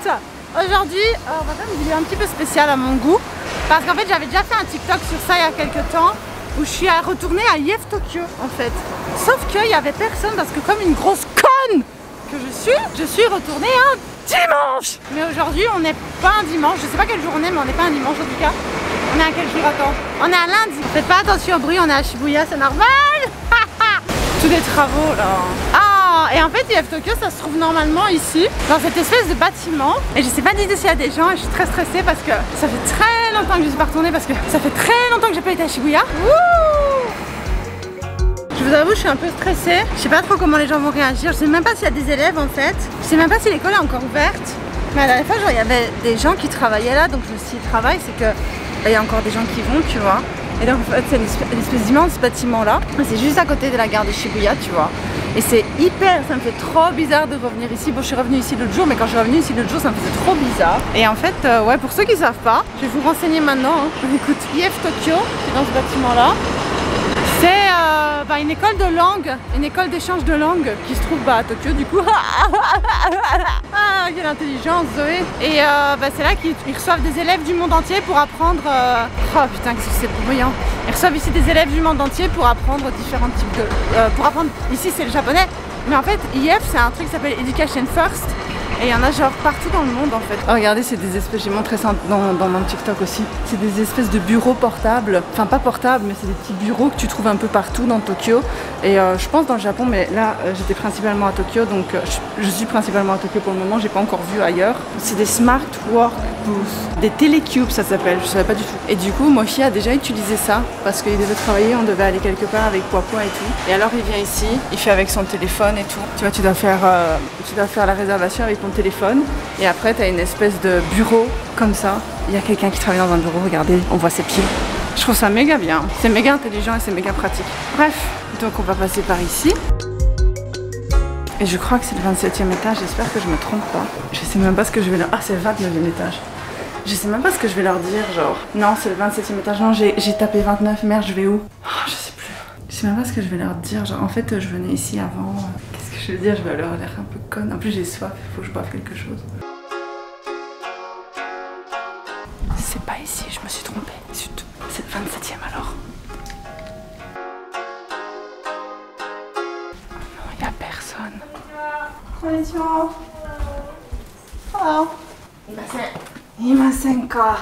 écoute, aujourd'hui, on va faire une vidéo un petit peu spéciale à mon goût. Parce qu'en fait, j'avais déjà fait un TikTok sur ça il y a quelques temps, où je suis retournée à IF Tokyo en fait. Sauf qu'il n'y avait personne parce que comme une grosse conne que je suis retournée un dimanche. Mais aujourd'hui, on n'est pas un dimanche, je sais pas quelle journée, mais on n'est pas un dimanche en tout cas. On est à quel jour? Attends, on est à lundi. Faites pas attention au bruit, on est à Shibuya, c'est normal. Tous les travaux là. Ah, et en fait IF Tokyo ça se trouve normalement ici, dans cette espèce de bâtiment. Et je sais pas du tout s'il y a des gens et je suis très stressée parce que ça fait très longtemps que je suis pas retournée, parce que ça fait très longtemps que j'ai pas été à Shibuya. Wouh! Je vous avoue, je suis un peu stressée. Je sais pas trop comment les gens vont réagir. Je sais même pas s'il y a des élèves en fait. Je sais même pas si l'école est encore ouverte. Mais à la dernière fois, genre, il y avait des gens qui travaillaient là. Donc je me suis dit, travail, c'est que il y a encore des gens qui vont, tu vois. Et donc en fait, c'est l'espèce d'immense bâtiment là. C'est juste à côté de la gare de Shibuya, tu vois. Et c'est hyper, ça me fait trop bizarre de revenir ici. Bon, je suis revenue ici l'autre jour, mais quand je suis revenue ici l'autre jour, ça me faisait trop bizarre. Et en fait, ouais, pour ceux qui savent pas, je vais vous renseigner maintenant. Hein. Écoute, IF Tokyo, qui est dans ce bâtiment là. C'est une école de langue, une école d'échange de langue qui se trouve à Tokyo du coup. Ah, quelle intelligence Zoé. Et c'est là qu'ils reçoivent des élèves du monde entier pour apprendre... Oh putain, qu'est-ce que c'est bruyant. Ils reçoivent ici des élèves du monde entier pour apprendre différents types de... pour apprendre... Ici c'est le japonais, mais en fait IF c'est un truc qui s'appelle Education First. Et il y en a genre partout dans le monde en fait. Oh, regardez, c'est des espèces, j'ai montré ça dans mon TikTok aussi. C'est des espèces de bureaux portables. Enfin pas portables, mais c'est des petits bureaux que tu trouves un peu partout dans Tokyo. Et je pense dans le Japon, mais là j'étais principalement à Tokyo. Donc je suis principalement à Tokyo pour le moment, j'ai pas encore vu ailleurs. C'est des smart work booths. Des télécubes ça s'appelle, je savais pas du tout. Et du coup Moshi a déjà utilisé ça. Parce qu'il devait travailler, on devait aller quelque part avec Poipois et tout. Et alors il vient ici, il fait avec son téléphone et tout. Tu vois, tu dois faire la réservation avec ton téléphone et après tu as une espèce de bureau comme ça. Il y a quelqu'un qui travaille dans un bureau, regardez, on voit ses pieds. Je trouve ça méga bien, c'est méga intelligent et c'est méga pratique. Bref, donc on va passer par ici. Et je crois que c'est le 27e étage, j'espère que je me trompe pas. Je sais même pas ce que je vais leur... Ah, c'est le 29e étage. Je sais même pas ce que je vais leur dire, genre... Non, c'est le 27e étage, non, j'ai tapé 29, merde, je vais où? Oh, je sais plus. Je sais même pas ce que je vais leur dire, genre en fait je venais ici avant... Je veux dire, je vais leur l'air un peu conne. En plus, j'ai soif, il faut que je boive quelque chose. C'est pas ici, je me suis trompée. C'est le 27e alors. Non, il n'y a personne. Konnichiwa. Hello. Imasen ka.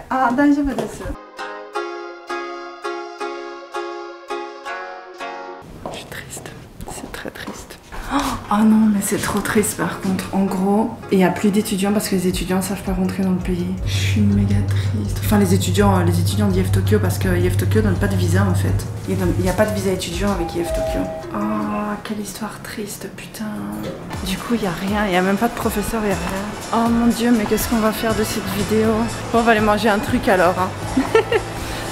Ah, daijoubu desu. Triste. Oh non, mais c'est trop triste par contre. En gros, il n'y a plus d'étudiants parce que les étudiants ne savent pas rentrer dans le pays. Je suis méga triste. Enfin, les étudiants d'IF Tokyo, parce que IF Tokyo donne pas de visa en fait. Il n'y a pas de visa étudiant avec IF Tokyo. Oh, quelle histoire triste, putain. Du coup, il n'y a rien, il n'y a même pas de professeur, il n'y a rien. Oh mon dieu, mais qu'est-ce qu'on va faire de cette vidéo? Bon, on va aller manger un truc alors. Hein.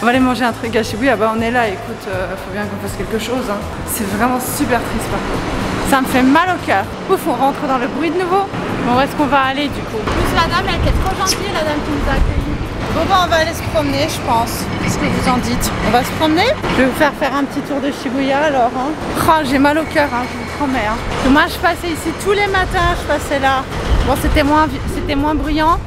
On va aller manger un truc à Shibuya, bah on est là, écoute, faut bien qu'on fasse quelque chose. Hein. C'est vraiment super triste par contre. Ça me fait mal au cœur. Ouf, on rentre dans le bruit de nouveau. Bon, où est-ce qu'on va aller du coup? Plus la dame, elle était trop gentille, la dame qui nous a accueillis. Bon bah on va aller se promener, je pense. Qu'est-ce que vous en dites? On va se promener? Je vais vous faire un petit tour de Shibuya alors. Hein. Oh, j'ai mal au cœur, hein, je vous promets. Hein. Moi je passais ici tous les matins, je passais là. Bon, c'était moins bruyant.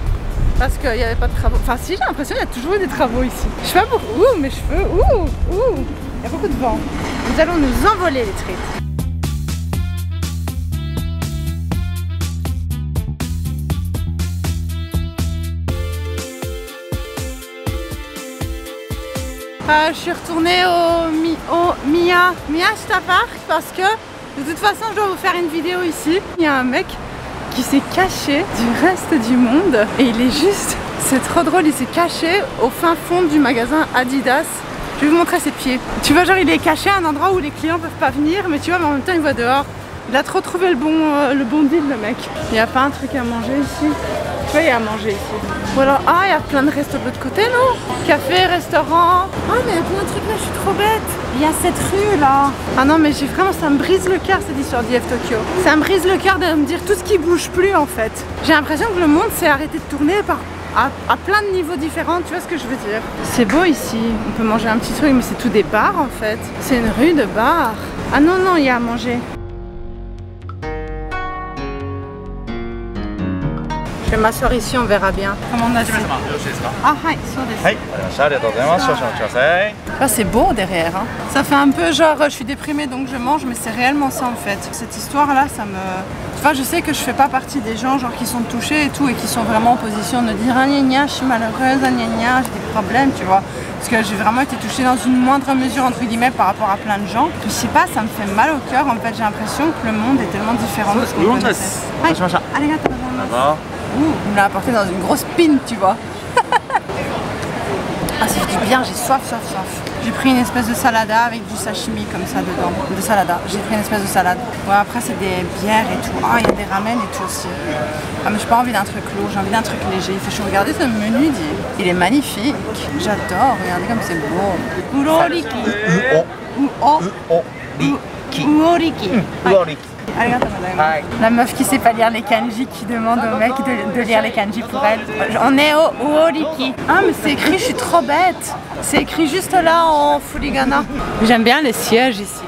Parce qu'il n'y avait pas de travaux. Enfin si, j'ai l'impression qu'il y a toujours eu des travaux ici. Je sais pas pour où, mes cheveux, il y a beaucoup de vent. Nous allons nous envoler les tripes. Je suis retournée au Miyashita Park parce que de toute façon je dois vous faire une vidéo ici. Il y a un mec qui s'est caché du reste du monde et il est juste, c'est trop drôle, il s'est caché au fin fond du magasin Adidas. Je vais vous montrer ses pieds. Tu vois, genre il est caché à un endroit où les clients peuvent pas venir, mais tu vois, mais en même temps il voit dehors. Il a trop trouvé le bon deal, le mec. Il n'y a pas un truc à manger ici. Tu vois, il y a à manger ici. Voilà, ah, il y a plein de restos de l'autre côté, non? Café, restaurant. Ah, mais il y a plein de trucs là, je suis trop bête. Il y a cette rue là. Ah non, mais j'ai vraiment, ça me brise le cœur cette histoire d'IF Tokyo. Ça me brise le cœur de me dire tout ce qui bouge plus en fait. J'ai l'impression que le monde s'est arrêté de tourner à plein de niveaux différents, tu vois ce que je veux dire? C'est beau ici, on peut manger un petit truc, mais c'est tout des bars en fait. C'est une rue de bars. Ah non, non, il y a à manger. vais m'asseoir ici, on verra bien. Comment on a dit? Ah, hi, là, c'est beau derrière. Hein. Ça fait un peu genre, je suis déprimée donc je mange, mais c'est réellement ça en fait. Cette histoire-là, ça me... Tu vois, je sais que je fais pas partie des gens genre qui sont touchés et tout, et qui sont vraiment en position de dire ah gna gna, je suis malheureuse, ah gna gna, j'ai des problèmes, tu vois. Parce que j'ai vraiment été touchée dans une moindre mesure entre guillemets par rapport à plein de gens. Je sais pas, ça me fait mal au cœur en fait, j'ai l'impression que le monde est tellement différent de ce qu'on connaissait. Ouh, il me l'a apporté dans une grosse pine, tu vois. Ah, ça fait du bien, j'ai soif. J'ai pris une espèce de salada avec du sashimi comme ça dedans. De salada, j'ai pris une espèce de salade. Ouais, après c'est des bières et tout. Ah, il y a des ramen et tout aussi. Ah, mais j'ai pas envie d'un truc lourd, j'ai envie d'un truc léger. Il fait chaud. Regardez ce menu, il est magnifique. J'adore, regardez comme c'est beau. Uroriki. Uroriki. La meuf qui sait pas lire les kanji qui demande au mec de lire les kanji pour elle. On est au Uoriki. Ah mais c'est écrit, je suis trop bête. C'est écrit juste là en furigana. J'aime bien les sièges ici.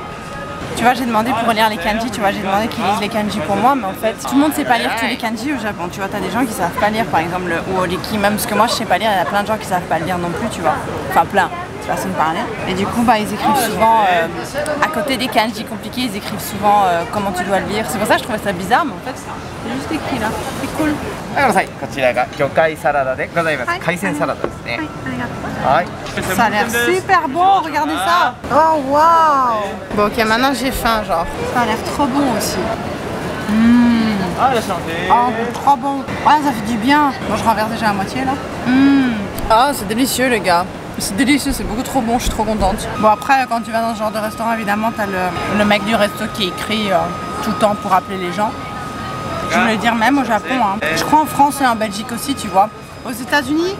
Tu vois, j'ai demandé pour lire les kanji, tu vois, j'ai demandé qu'ils lisent les kanji pour moi, mais en fait, tout le monde sait pas lire tous les kanji au Japon. Tu vois, t'as des gens qui savent pas lire, par exemple le Uoriki, même parce que moi je sais pas lire, il y a plein de gens qui savent pas le lire non plus, tu vois. Enfin plein. Personne parlait. Et du coup, bah, ils écrivent souvent, à côté des kanji compliqués, ils écrivent souvent comment tu dois le lire. C'est pour ça que je trouvais ça bizarre, mais en fait, c'est juste écrit là. C'est cool. Ça a l'air super bon, regardez ça. Oh waouh. Bon ok, maintenant j'ai faim, genre. Ça a l'air trop bon aussi. Oh, trop bon. Ouais, ça fait du bien. Bon, je renverse déjà à moitié là. Ah, c'est délicieux les gars. C'est délicieux, c'est beaucoup trop bon, je suis trop contente. Bon après, quand tu vas dans ce genre de restaurant, évidemment, t'as le mec du resto qui écrit tout le temps pour appeler les gens. Je voulais dire même au Japon, hein. Je crois en France et en Belgique aussi, tu vois. Aux États-Unis,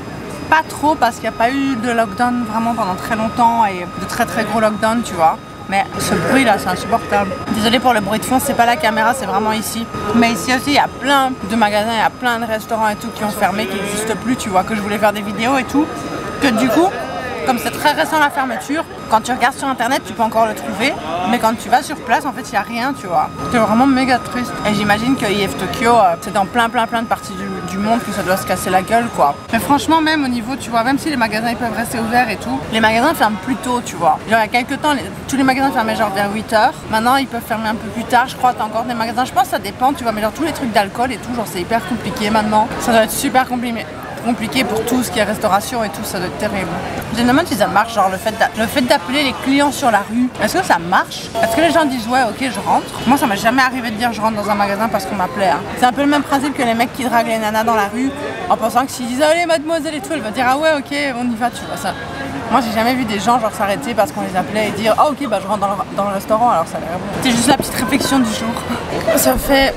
pas trop parce qu'il n'y a pas eu de lockdown vraiment pendant très longtemps et de très gros lockdown, tu vois. Mais ce bruit là, c'est insupportable. Désolée pour le bruit de fond, c'est pas la caméra, c'est vraiment ici. Mais ici aussi, il y a plein de magasins, il y a plein de restaurants et tout qui ont fermé, qui n'existent plus, tu vois, que je voulais faire des vidéos et tout. Que du coup, comme c'est très récent la fermeture, quand tu regardes sur internet tu peux encore le trouver, mais quand tu vas sur place en fait il n'y a rien, tu vois. C'est vraiment méga triste. Et j'imagine que IF Tokyo c'est dans plein de parties du monde que ça doit se casser la gueule quoi. Mais franchement même au niveau, tu vois, même si les magasins ils peuvent rester ouverts et tout, les magasins ferment plus tôt, tu vois. Genre il y a quelques temps, tous les magasins fermaient genre vers 8h, maintenant ils peuvent fermer un peu plus tard, je crois, t'as encore des magasins, je pense que ça dépend, tu vois, mais genre tous les trucs d'alcool et tout, genre c'est hyper compliqué maintenant. Ça doit être super compliqué pour tout ce qui est restauration et tout, ça doit être terrible. Je me demande si ça marche, genre le fait d'appeler les clients sur la rue, est-ce que ça marche? Est-ce que les gens disent ouais ok je rentre? Moi ça m'est jamais arrivé de dire je rentre dans un magasin parce qu'on m'appelait. Hein. C'est un peu le même principe que les mecs qui draguent les nanas dans la rue en pensant que s'ils disent allez mademoiselle et tout, elle va dire ah ouais ok on y va, tu vois ça. Moi j'ai jamais vu des gens genre s'arrêter parce qu'on les appelait et dire ah ok bah je rentre dans le restaurant, alors ça a l'air bon. C'est juste la petite réflexion du jour. Ça fait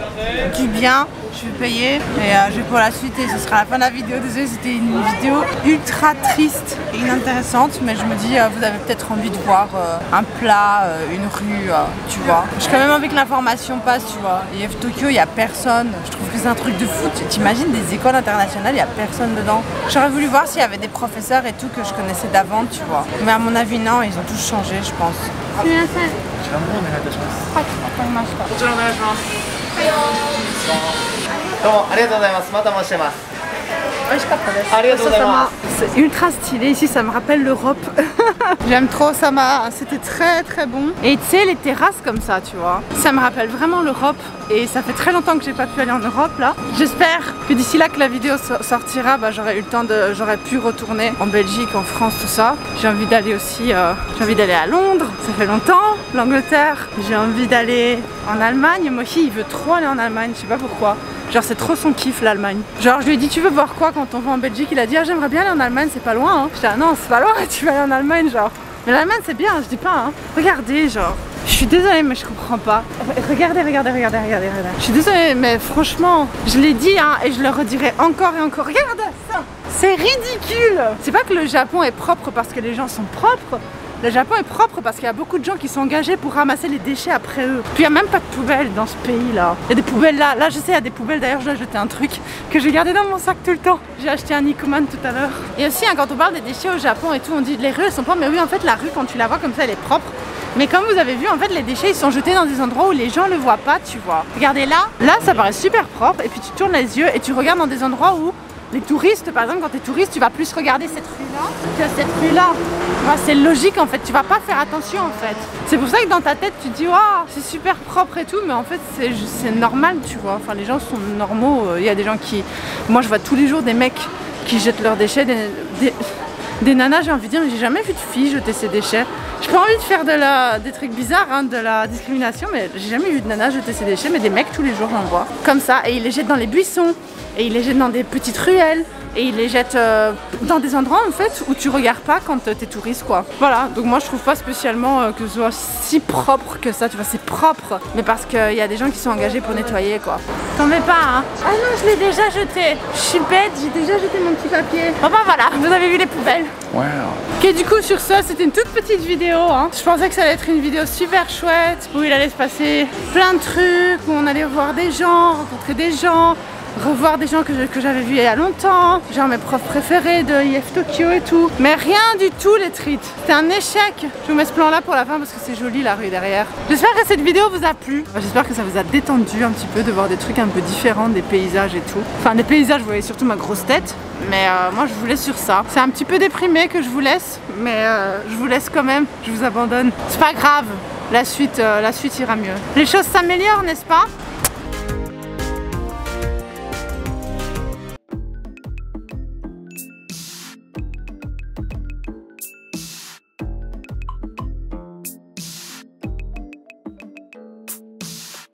du bien. Je vais payer et je vais pour la suite et ce sera la fin de la vidéo. Désolée, c'était une vidéo ultra triste et inintéressante, mais je me dis vous avez peut-être envie de voir un plat, une rue, tu vois. J'ai quand même envie que l'information passe, tu vois. IF Tokyo, il n'y a personne. Je trouve que c'est un truc de fou. T'imagines des écoles internationales, il n'y a personne dedans. J'aurais voulu voir s'il y avait des professeurs et tout que je connaissais d'avant, tu vois. Mais à mon avis non, ils ont tous changé, je pense. C'est ultra stylé ici, ça me rappelle l'Europe. J'aime trop, c'était très bon. Et tu sais les terrasses comme ça, tu vois, ça me rappelle vraiment l'Europe. Et ça fait très longtemps que j'ai pas pu aller en Europe là. J'espère que d'ici là que la vidéo sortira, bah, j'aurai pu retourner en Belgique, en France, tout ça. J'ai envie d'aller aussi, j'ai envie d'aller à Londres, ça fait longtemps, l'Angleterre. J'ai envie d'aller en Allemagne. Mochi il veut trop aller en Allemagne, je sais pas pourquoi. Genre c'est trop son kiff l'Allemagne. Genre je lui ai dit tu veux voir quoi quand on va en Belgique? Il a dit ah j'aimerais bien aller en Allemagne, c'est pas loin hein. Je dis ah non c'est pas loin, tu vas aller en Allemagne genre. Mais l'Allemagne c'est bien, je dis pas hein. Regardez genre. Je suis désolée mais je comprends pas. Regardez. Je suis désolée mais franchement, je l'ai dit hein et je le redirai encore et encore. Regarde ça. C'est ridicule. C'est pas que le Japon est propre parce que les gens sont propres. Le Japon est propre parce qu'il y a beaucoup de gens qui sont engagés pour ramasser les déchets après eux. Puis il n'y a même pas de poubelles dans ce pays là. Il y a des poubelles là. Là je sais il y a des poubelles, d'ailleurs je dois jeter un truc que j'ai gardé dans mon sac tout le temps. J'ai acheté un Ikuman tout à l'heure. Et aussi hein, quand on parle des déchets au Japon et tout, on dit les rues elles sont propres. Mais oui en fait la rue quand tu la vois comme ça elle est propre. Mais comme vous avez vu, en fait les déchets ils sont jetés dans des endroits où les gens le voient pas, tu vois. Regardez là, ça paraît super propre et puis tu tournes les yeux et tu regardes dans des endroits où les touristes, par exemple quand tu es touriste, tu vas plus regarder cette rue-là que cette rue-là. C'est logique en fait, tu vas pas faire attention en fait. C'est pour ça que dans ta tête tu te dis waouh, c'est super propre et tout, mais en fait c'est normal, tu vois. Enfin les gens sont normaux, il y a des gens qui... Moi je vois tous les jours des mecs qui jettent leurs déchets, des nanas, j'ai envie de dire, mais j'ai jamais vu de filles jeter ses déchets. J'ai pas envie de faire des trucs bizarres, hein, de la discrimination, mais j'ai jamais vu de nanas jeter ses déchets, mais des mecs tous les jours j'en vois. Comme ça, et ils les jettent dans les buissons, et ils les jettent dans des petites ruelles, et ils les jettent dans des endroits en fait où tu regardes pas quand t'es touriste quoi. Voilà, donc moi je trouve pas spécialement que ce soit si propre que ça, tu vois, c'est propre, mais parce qu'il y a des gens qui sont engagés pour nettoyer quoi. T'en mets pas hein. Ah non, je l'ai déjà jeté, je suis bête, j'ai déjà jeté mon petit papier. Bon bah voilà, vous avez vu les poubelles. Wow. Ok, du coup sur ça c'était une toute petite vidéo hein. Je pensais que ça allait être une vidéo super chouette où il allait se passer plein de trucs, où on allait voir des gens, rencontrer des gens, revoir des gens que j'avais vus il y a longtemps, genre mes profs préférés de IF Tokyo et tout. Mais rien du tout les treats. C'était un échec. Je vous mets ce plan là pour la fin parce que c'est joli la rue derrière. J'espère que cette vidéo vous a plu. J'espère que ça vous a détendu un petit peu de voir des trucs un peu différents, des paysages et tout. Enfin des paysages, vous voyez surtout ma grosse tête. Mais moi je vous laisse sur ça. C'est un petit peu déprimé que je vous laisse. Mais je vous laisse quand même. Je vous abandonne. C'est pas grave. La suite ira mieux. Les choses s'améliorent, n'est-ce pas?